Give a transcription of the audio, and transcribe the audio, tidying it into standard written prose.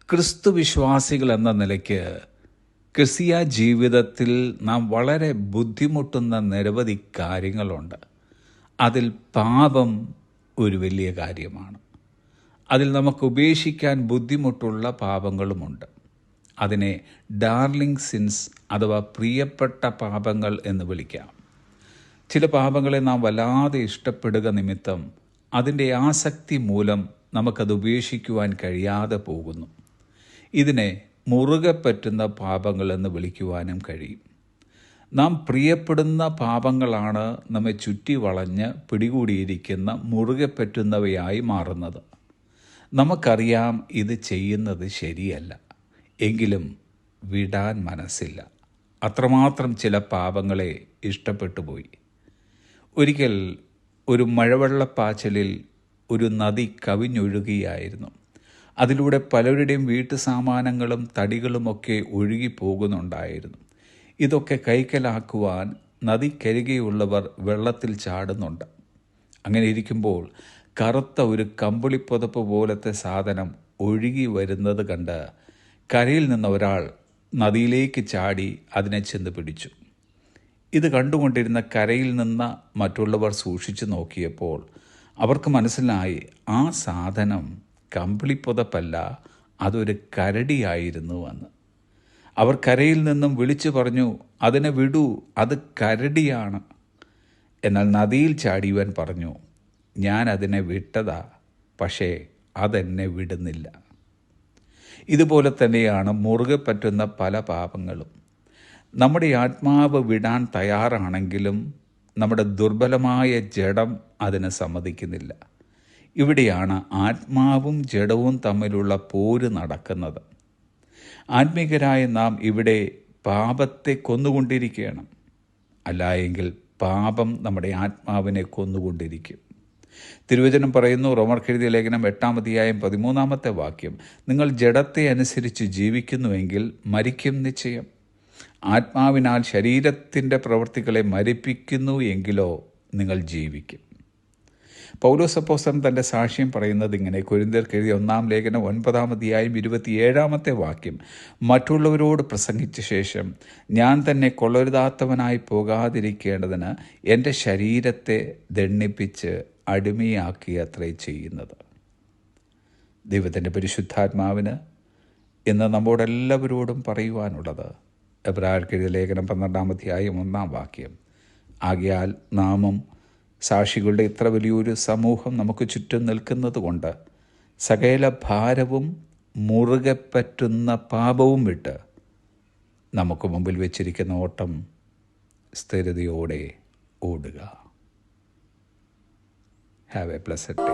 ക്രിസ്തു വിശ്വാസികൾ എന്ന നിലയ്ക്ക് ക്രിസ്തീയ ജീവിതത്തിൽ നാം വളരെ ബുദ്ധിമുട്ടുന്ന നിരവധി കാര്യങ്ങളുണ്ട്. അതിൽ പാപം ഒരു വലിയ കാര്യമാണ്. അതിൽ നമുക്ക് ഉപേക്ഷിക്കാൻ ബുദ്ധിമുട്ടുള്ള പാപങ്ങളുമുണ്ട്. അതിനെ ഡാർലിംഗ് സിൻസ് അഥവാ പ്രിയപ്പെട്ട പാപങ്ങൾ എന്ന് വിളിക്കാം. ചില പാപങ്ങളെ നാം വല്ലാതെ ഇഷ്ടപ്പെടുക നിമിത്തം അതിൻ്റെ ആസക്തി മൂലം നമുക്കത് ഉപേക്ഷിക്കുവാൻ കഴിയാതെ പോകുന്നു. ഇതിനെ മുറുകെ പറ്റുന്ന പാപങ്ങൾ എന്ന് വിളിക്കുവാനും കഴിയും. നാം പ്രിയപ്പെടുന്ന പാപങ്ങളാണ് നമ്മെ ചുറ്റി വളഞ്ഞ് പിടികൂടിയിരിക്കുന്ന മുറുകെ പറ്റുന്നവയായി മാറുന്നത്. നമുക്കറിയാം ഇത് ചെയ്യുന്നത് ശരിയല്ല, എങ്കിലും വിടാൻ മനസ്സില്ല. അത്രമാത്രം ചില പാപങ്ങളെ ഇഷ്ടപ്പെട്ടു പോയി. ഒരിക്കൽ ഒരു മഴവെള്ളപ്പാച്ചിലിൽ ഒരു നദി കവിഞ്ഞൊഴുകുകയായിരുന്നു. അതിലൂടെ പലരുടെയും വീട്ടു സാമാനങ്ങളും തടികളുമൊക്കെ ഒഴുകി പോകുന്നുണ്ടായിരുന്നു. ഇതൊക്കെ കൈക്കലാക്കുവാൻ നദിക്കരികെയുള്ളവർ വെള്ളത്തിൽ ചാടുന്നുണ്ട്. അങ്ങനെ ഇരിക്കുമ്പോൾ കറുത്ത ഒരു കമ്പിളിപ്പുതപ്പ് പോലത്തെ സാധനം ഒഴുകി വരുന്നത് കണ്ട് കരയിൽ നിന്ന് ഒരാൾ നദിയിലേക്ക് ചാടി അതിനെ ചെന്ന് പിടിച്ചു. ഇത് കണ്ടുകൊണ്ടിരുന്ന കരയിൽ നിന്ന് മറ്റുള്ളവർ സൂക്ഷിച്ചു നോക്കിയപ്പോൾ അവർക്ക് മനസ്സിലായി ആ സാധനം കമ്പിളിപ്പുതപ്പല്ല, അതൊരു കരടിയായിരുന്നു എന്ന്. അവർ കരയിൽ നിന്നും വിളിച്ചു പറഞ്ഞു, അതിനെ വിടൂ, അത് കരടിയാണ്. എന്നാൽ നദിയിൽ ചാടിയവൻ പറഞ്ഞു, ഞാൻ അതിനെ വിട്ടതാ, പക്ഷേ അതെന്നെ വിടുന്നില്ല. ഇതുപോലെ തന്നെയാണ് മുറുകെ പറ്റുന്ന പല പാപങ്ങളും. നമ്മുടെ ആത്മാവ് വിടാൻ തയ്യാറാണെങ്കിലും നമ്മുടെ ദുർബലമായ ജഡം അതിന് സമ്മതിക്കുന്നില്ല. ഇവിടെയാണ് ആത്മാവും ജഡവും തമ്മിലുള്ള പോര് നടക്കുന്നത്. ആത്മീകരായ നാം ഇവിടെ പാപത്തെ കൊന്നുകൊണ്ടിരിക്കുകയാണ്. അല്ലായെങ്കിൽ പാപം നമ്മുടെ ആത്മാവിനെ കൊന്നുകൊണ്ടിരിക്കും. തിരുവചനം പറയുന്നു, റോമർക്കെഴുതിയ ലേഖനം 8-ാം അധ്യായം 13-ാമത്തെ വാക്യം, നിങ്ങൾ ജഡത്തെ അനുസരിച്ച് ജീവിക്കുന്നുവെങ്കിൽ മരിക്കും നിശ്ചയം. ആത്മാവിനാൽ ശരീരത്തിൻ്റെ പ്രവൃത്തികളെ മരിപ്പിക്കുന്നു എങ്കിലോ നിങ്ങൾ ജീവിക്കും. പൗലോസ് അപ്പോസ്തലൻ തൻ്റെ സാക്ഷ്യം പറയുന്നത് ഇങ്ങനെ. കൊരിന്ത്യർക്ക് എഴുതിയ 1-ാം ലേഖനം 9-ാം അധ്യായം 27-ാമത്തെ വാക്യം, മറ്റുള്ളവരോട് പ്രസംഗിച്ച ശേഷം ഞാൻ തന്നെ കൊള്ളരുതാത്തവനായി പോകാതിരിക്കേണ്ടതിന് എൻ്റെ ശരീരത്തെ ദണ്ഡിപ്പിച്ച് അടിമയാക്കിയത്രേ ചെയ്യുന്നത്. ദൈവത്തിൻ്റെ പരിശുദ്ധാത്മാവിന് ഇന്ന് നമ്മോടെല്ലാവരോടും പറയുവാനുള്ളത് എബ്രായർക്ക് എഴുതിയ ലേഖനം 12-ാം അധ്യായം 1-ാം വാക്യം, ആകയാൽ നാമും സാക്ഷികളുടെ ഇത്ര വലിയൊരു സമൂഹം നമുക്ക് ചുറ്റും നിൽക്കുന്നത് കൊണ്ട് സകല ഭാരവും മുറുകെ പറ്റുന്ന പാപവും വിട്ട് നമുക്ക് മുമ്പിൽ വെച്ചിരിക്കുന്ന ഓട്ടം സ്ഥിരതയോടെ ഓടുക. Have A blessed day.